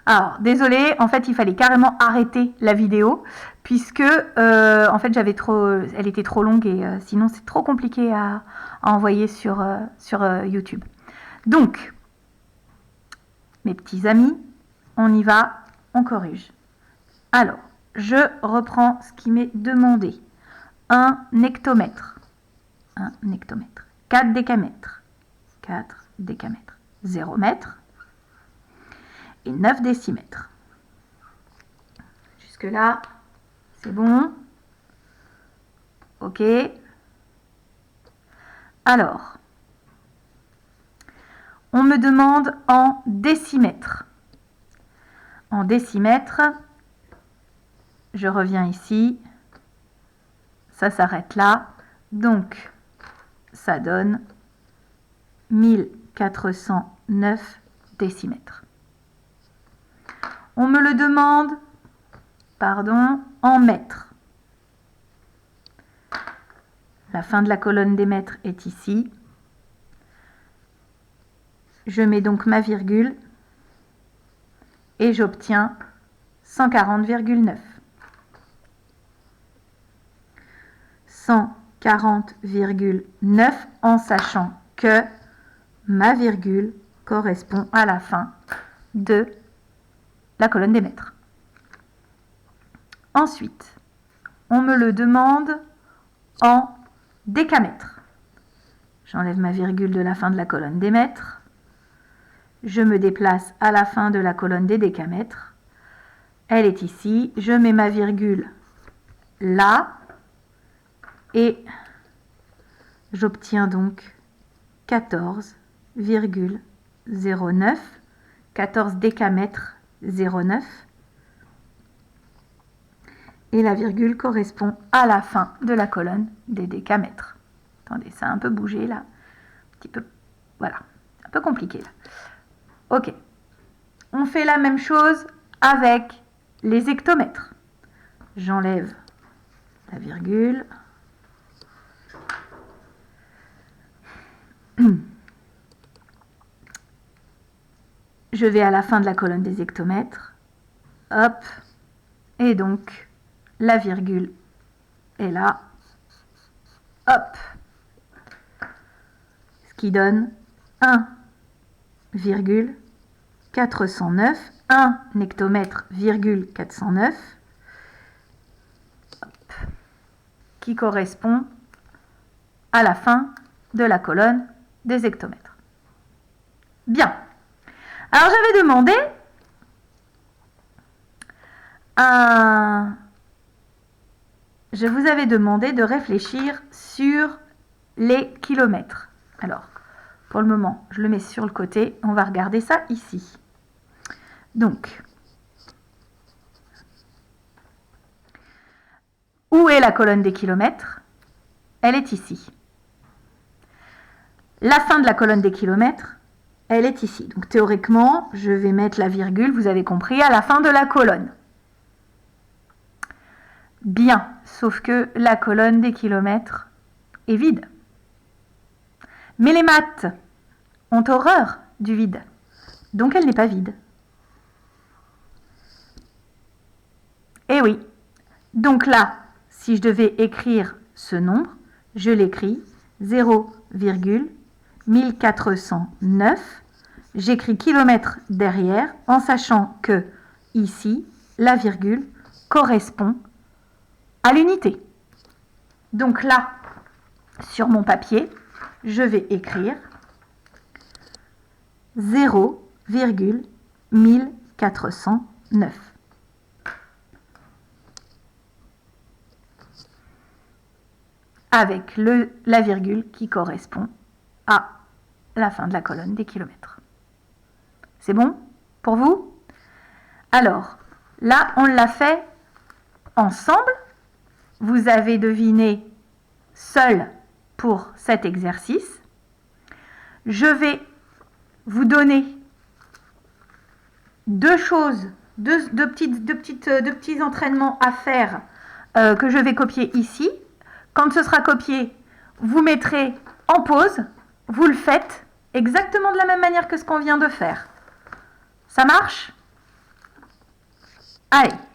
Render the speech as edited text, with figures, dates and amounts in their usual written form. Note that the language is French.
Alors, désolée, en fait, il fallait carrément arrêter la vidéo puisque, en fait, elle était trop longue et sinon, c'est trop compliqué à envoyer sur YouTube. Donc, mes petits amis, on y va, on corrige. Alors, je reprends ce qui m'est demandé. Un hectomètre. 4 décamètres. 4 décamètres. 0 mètre. Et 9 décimètres. Jusque-là, c'est bon. OK. Alors, on me demande en décimètres. En décimètres, je reviens ici. Ça s'arrête là. Donc, ça donne 1409 décimètres. On me le demande, en mètres. La fin de la colonne des mètres est ici. Je mets donc ma virgule et j'obtiens 140,9. 140,9 en sachant que ma virgule correspond à la fin de la colonne des mètres. Ensuite, on me le demande en décamètres. J'enlève ma virgule de la fin de la colonne des mètres. Je me déplace à la fin de la colonne des décamètres. Elle est ici. Je mets ma virgule là. Et j'obtiens donc 14,09. 14 décamètres 0,9. Et la virgule correspond à la fin de la colonne des décamètres. Attendez, ça a un peu bougé là. Un petit peu, voilà, un peu compliqué là. OK. On fait la même chose avec les hectomètres. J'enlève la virgule. Je vais à la fin de la colonne des hectomètres. Hop. Et donc, la virgule est là. Hop. Ce qui donne 1,409. 1 hectomètre, 409. Hop. Qui correspond à la fin de la colonne des hectomètres. Bien. Alors, j'avais demandé je vous avais demandé de réfléchir sur les kilomètres. Alors, pour le moment, je le mets sur le côté. On va regarder ça ici. Donc, où est la colonne des kilomètres? Elle est ici. La fin de la colonne des kilomètres, elle est ici. Donc, théoriquement, je vais mettre la virgule, vous avez compris, à la fin de la colonne. Bien, sauf que la colonne des kilomètres est vide. Mais les maths ont horreur du vide, donc elle n'est pas vide. Eh oui, donc là, si je devais écrire ce nombre, je l'écris 0,1409. J'écris kilomètres derrière en sachant que ici, la virgule correspond à l'unité. Donc là, sur mon papier, je vais écrire 0,1409. Avec la virgule qui correspond à la fin de la colonne des kilomètres. C'est bon pour vous? Alors, là, on l'a fait ensemble. Vous avez deviné seul pour cet exercice. Je vais vous donner deux choses, deux petits entraînements à faire que je vais copier ici. Quand ce sera copié, vous mettrez en pause, vous le faites exactement de la même manière que ce qu'on vient de faire. Ça marche? Allez.